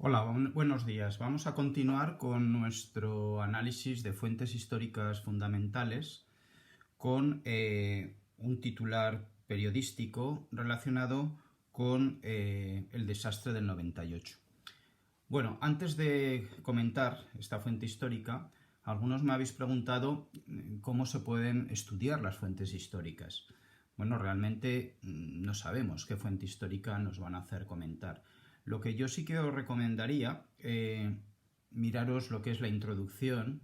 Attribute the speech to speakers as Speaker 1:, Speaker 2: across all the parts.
Speaker 1: Hola, buenos días. Vamos a continuar con nuestro análisis de fuentes históricas fundamentales con un titular periodístico relacionado con el desastre del 98. Bueno, antes de comentar esta fuente histórica, algunos me habéis preguntado cómo se pueden estudiar las fuentes históricas. Bueno, realmente no sabemos qué fuente histórica nos van a hacer comentar. Lo que yo sí que os recomendaría, miraros lo que es la introducción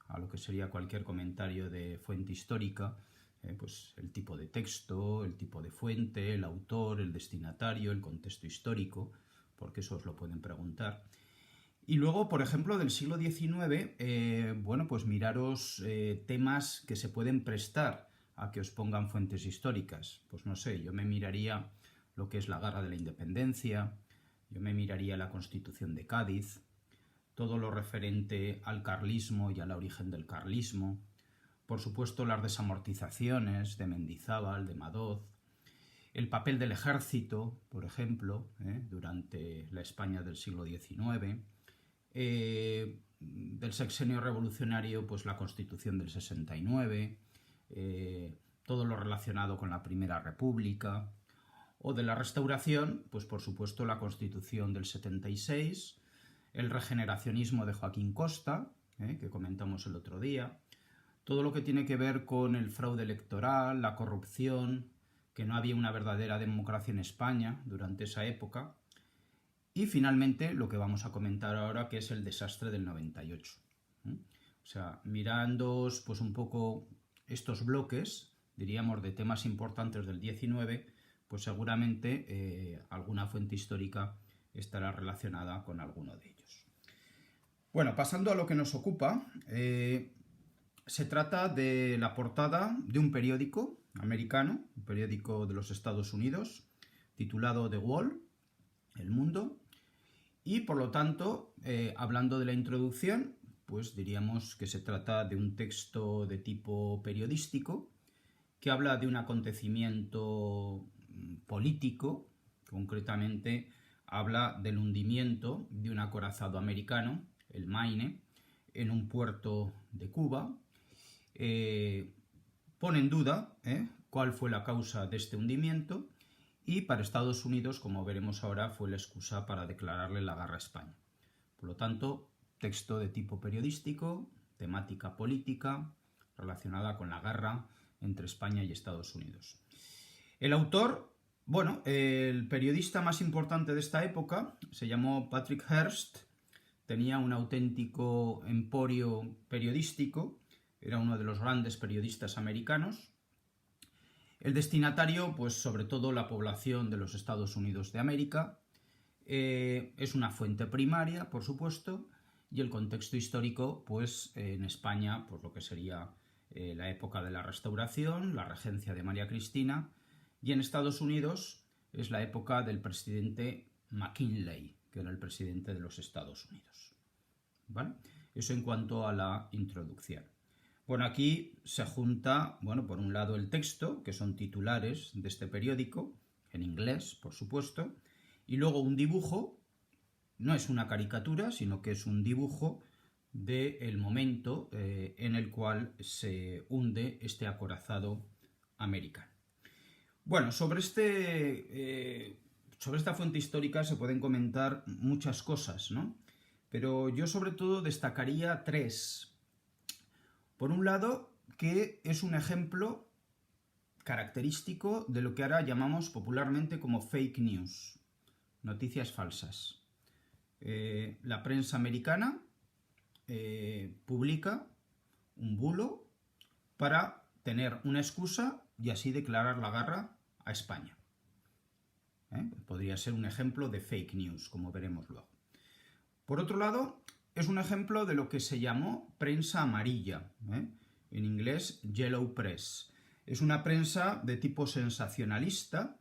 Speaker 1: a lo que sería cualquier comentario de fuente histórica, pues el tipo de texto, el tipo de fuente, el autor, el destinatario, el contexto histórico, porque eso os lo pueden preguntar. Y luego, por ejemplo, del siglo XIX, bueno, pues miraros temas que se pueden prestar a que os pongan fuentes históricas. Pues no sé, yo me miraría lo que es la Guerra de la Independencia, yo me miraría la Constitución de Cádiz, todo lo referente al carlismo y al origen del carlismo, por supuesto las desamortizaciones de Mendizábal, de Madoz, el papel del ejército, por ejemplo, durante la España del siglo XIX, del sexenio revolucionario, pues la Constitución del 69, todo lo relacionado con la Primera República, o de la Restauración, pues por supuesto la Constitución del 76, el regeneracionismo de Joaquín Costa, que comentamos el otro día, todo lo que tiene que ver con el fraude electoral, la corrupción, que no había una verdadera democracia en España durante esa época, y finalmente lo que vamos a comentar ahora, que es el desastre del 98. O sea, mirándoos pues un poco estos bloques, diríamos, de temas importantes del 19, pues seguramente alguna fuente histórica estará relacionada con alguno de ellos. Bueno, pasando a lo que nos ocupa, se trata de la portada de un periódico americano, un periódico de los Estados Unidos, titulado The Wall, El Mundo, y por lo tanto, hablando de la introducción, pues diríamos que se trata de un texto de tipo periodístico que habla de un acontecimiento político, concretamente habla del hundimiento de un acorazado americano, el Maine, en un puerto de Cuba. Pone en duda cuál fue la causa de este hundimiento y para Estados Unidos, como veremos ahora, fue la excusa para declararle la guerra a España. Por lo tanto, texto de tipo periodístico, temática política, relacionada con la guerra entre España y Estados Unidos. El autor, bueno, el periodista más importante de esta época, se llamó Patrick Hearst, tenía un auténtico emporio periodístico, era uno de los grandes periodistas americanos. El destinatario, pues sobre todo la población de los Estados Unidos de América, es una fuente primaria, por supuesto, y el contexto histórico, pues en España, pues lo que sería la época de la Restauración, la regencia de María Cristina, y en Estados Unidos es la época del presidente McKinley, que era el presidente de los Estados Unidos. ¿Vale? Eso en cuanto a la introducción. Bueno, aquí se junta, bueno, por un lado el texto, que son titulares de este periódico, en inglés, por supuesto, y luego un dibujo, no es una caricatura, sino que es un dibujo del momento en el cual se hunde este acorazado americano. Bueno, sobre esta fuente histórica se pueden comentar muchas cosas, ¿no? Pero yo sobre todo destacaría tres. Por un lado, que es un ejemplo característico de lo que ahora llamamos popularmente como fake news, noticias falsas. La prensa americana publica un bulo para tener una excusa y así declarar la guerra a España. Podría ser un ejemplo de fake news, como veremos luego. Por otro lado, es un ejemplo de lo que se llamó prensa amarilla, en inglés yellow press. Es una prensa de tipo sensacionalista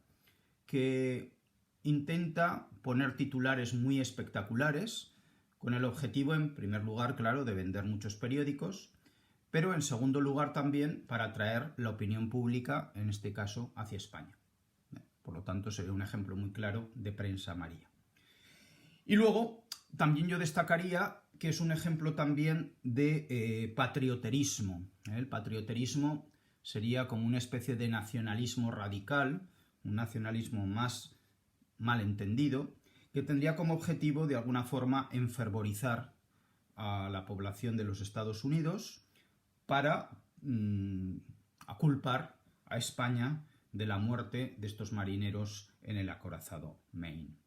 Speaker 1: que intenta poner titulares muy espectaculares con el objetivo, en primer lugar, claro, de vender muchos periódicos, pero en segundo lugar también para atraer la opinión pública, en este caso, hacia España. Por lo tanto, sería un ejemplo muy claro de prensa amarilla. Y luego, También yo destacaría que es un ejemplo también de patrioterismo. El patrioterismo sería como una especie de nacionalismo radical, un nacionalismo más malentendido, que tendría como objetivo de alguna forma enfervorizar a la población de los Estados Unidos para culpar a España de la muerte de estos marineros en el acorazado Maine.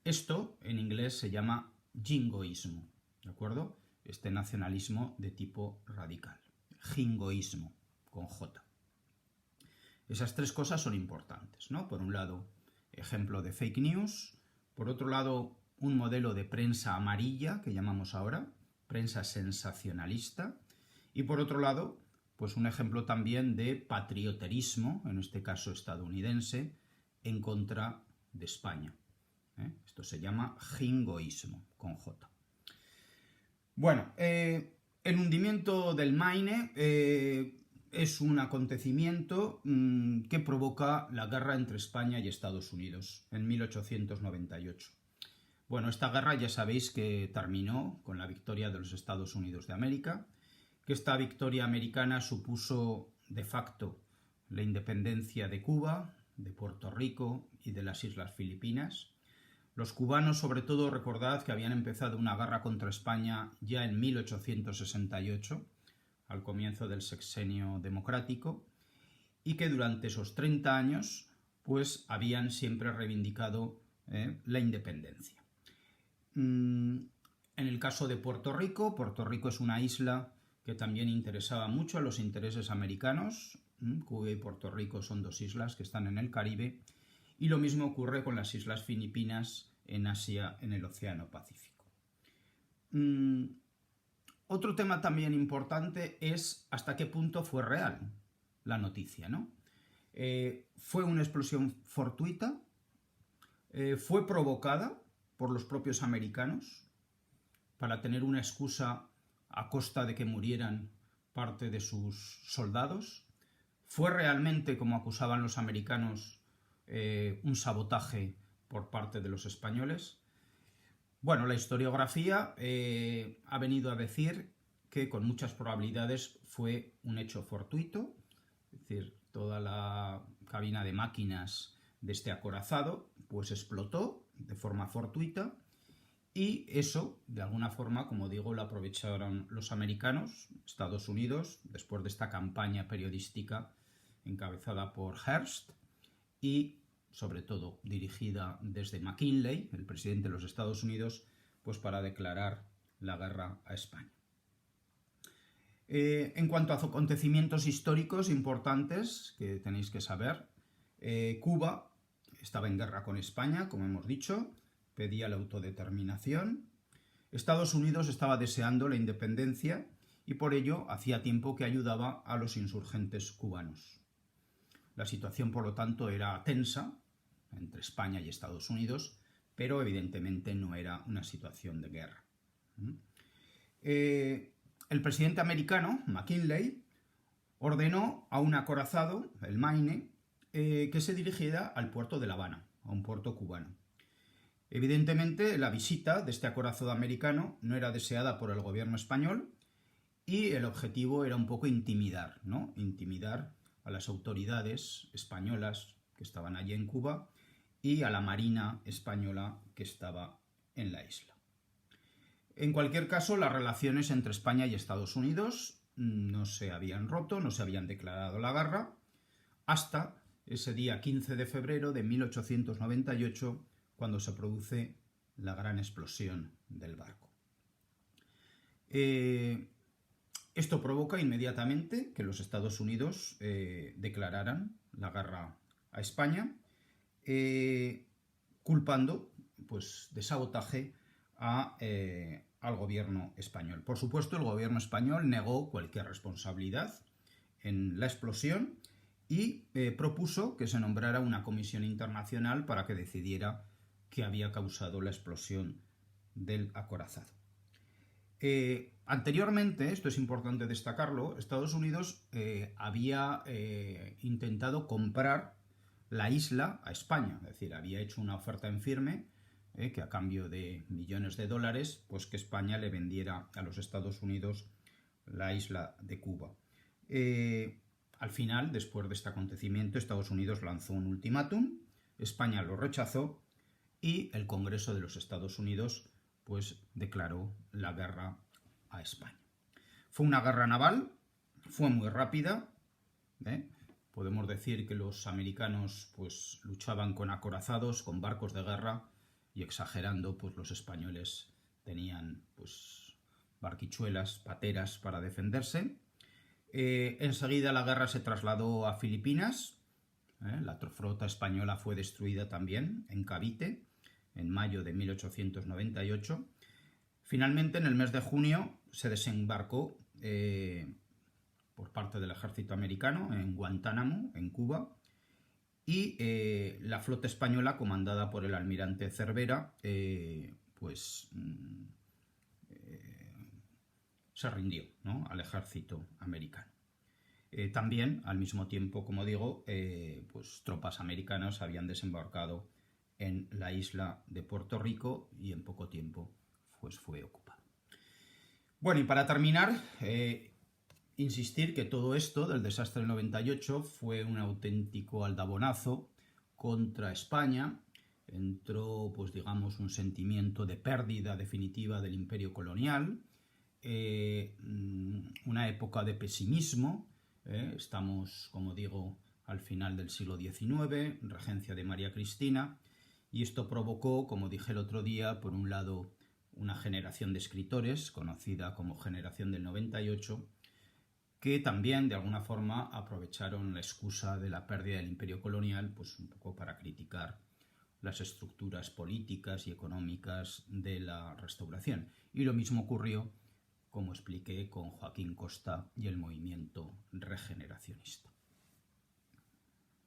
Speaker 1: Esto en inglés se llama jingoísmo, ¿de acuerdo? Este nacionalismo de tipo radical. Jingoísmo, con J. Esas tres cosas son importantes, ¿no? Por un lado, ejemplo de fake news. Por otro lado, un modelo de prensa amarilla, que llamamos ahora, prensa sensacionalista. Y por otro lado, pues un ejemplo también de patrioterismo, en este caso estadounidense, en contra de España. Esto se llama jingoísmo, con J. Bueno, el hundimiento del Maine es un acontecimiento que provoca la guerra entre España y Estados Unidos en 1898. Bueno, esta guerra ya sabéis que terminó con la victoria de los Estados Unidos de América, que esta victoria americana supuso de facto la independencia de Cuba, de Puerto Rico y de las Islas Filipinas. Los cubanos, sobre todo, recordad que habían empezado una guerra contra España ya en 1868, al comienzo del sexenio democrático, y que durante esos 30 años pues habían siempre reivindicado la independencia. En el caso de Puerto Rico es una isla que también interesaba mucho a los intereses americanos. Cuba y Puerto Rico son dos islas que están en el Caribe, y lo mismo ocurre con las Islas Filipinas en Asia, en el Océano Pacífico. Otro tema también importante es hasta qué punto fue real la noticia, ¿no? ¿Fue una explosión fortuita? ¿Fue provocada por los propios americanos para tener una excusa a costa de que murieran parte de sus soldados? ¿Fue realmente, como acusaban los americanos, un sabotaje por parte de los españoles? Bueno, la historiografía ha venido a decir que con muchas probabilidades fue un hecho fortuito, es decir, toda la cabina de máquinas de este acorazado pues explotó de forma fortuita, y eso, de alguna forma, como digo, lo aprovecharon los americanos, Estados Unidos, después de esta campaña periodística encabezada por Hearst y sobre todo dirigida desde McKinley, el presidente de los Estados Unidos, pues para declarar la guerra a España. En cuanto a acontecimientos históricos importantes que tenéis que saber, Cuba estaba en guerra con España, como hemos dicho, pedía la autodeterminación. Estados Unidos estaba deseando la independencia y por ello hacía tiempo que ayudaba a los insurgentes cubanos. La situación, por lo tanto, era tensa entre España y Estados Unidos, pero evidentemente no era una situación de guerra. El presidente americano, McKinley, ordenó a un acorazado, el Maine, que se dirigiera al puerto de La Habana, a un puerto cubano. Evidentemente, la visita de este acorazado americano no era deseada por el gobierno español y el objetivo era un poco intimidar, ¿no? Intimidar a las autoridades españolas que estaban allí en Cuba y a la marina española que estaba en la isla. En cualquier caso, las relaciones entre España y Estados Unidos no se habían roto, no se habían declarado la guerra, hasta ese día 15 de febrero de 1898, cuando se produce la gran explosión del barco. Esto provoca inmediatamente que los Estados Unidos declararan la guerra a España, culpando pues, de sabotaje al gobierno español. Por supuesto, el gobierno español negó cualquier responsabilidad en la explosión y propuso que se nombrara una comisión internacional para que decidiera qué había causado la explosión del acorazado. Anteriormente, esto es importante destacarlo, Estados Unidos había intentado comprar la isla a España, es decir, había hecho una oferta en firme que a cambio de millones de dólares, pues que España le vendiera a los Estados Unidos la isla de Cuba. Al final, después de este acontecimiento, Estados Unidos lanzó un ultimátum, España lo rechazó y el Congreso de los Estados Unidos pues declaró la guerra a España. Fue una guerra naval, fue muy rápida, podemos decir que los americanos pues luchaban con acorazados, con barcos de guerra, y exagerando, pues los españoles tenían pues barquichuelas, pateras para defenderse. Enseguida la guerra se trasladó a Filipinas. La flota española fue destruida también en Cavite en mayo de 1898. Finalmente, en el mes de junio, se desembarcó por parte del ejército americano en Guantánamo, en Cuba, y la flota española, comandada por el almirante Cervera, se rindió, ¿no?, al ejército americano. También, al mismo tiempo, como digo, pues tropas americanas habían desembarcado en la isla de Puerto Rico y en poco tiempo pues fue ocupada. Bueno, y para terminar, insistir que todo esto del desastre del 98 fue un auténtico aldabonazo contra España. Entró, pues digamos, un sentimiento de pérdida definitiva del imperio colonial, una época de pesimismo. Estamos, como digo, al final del siglo XIX, regencia de María Cristina, y esto provocó, como dije el otro día, por un lado, una generación de escritores, conocida como generación del 98, que también, de alguna forma, aprovecharon la excusa de la pérdida del imperio colonial, pues un poco para criticar las estructuras políticas y económicas de la Restauración. Y lo mismo ocurrió, como expliqué, con Joaquín Costa y el movimiento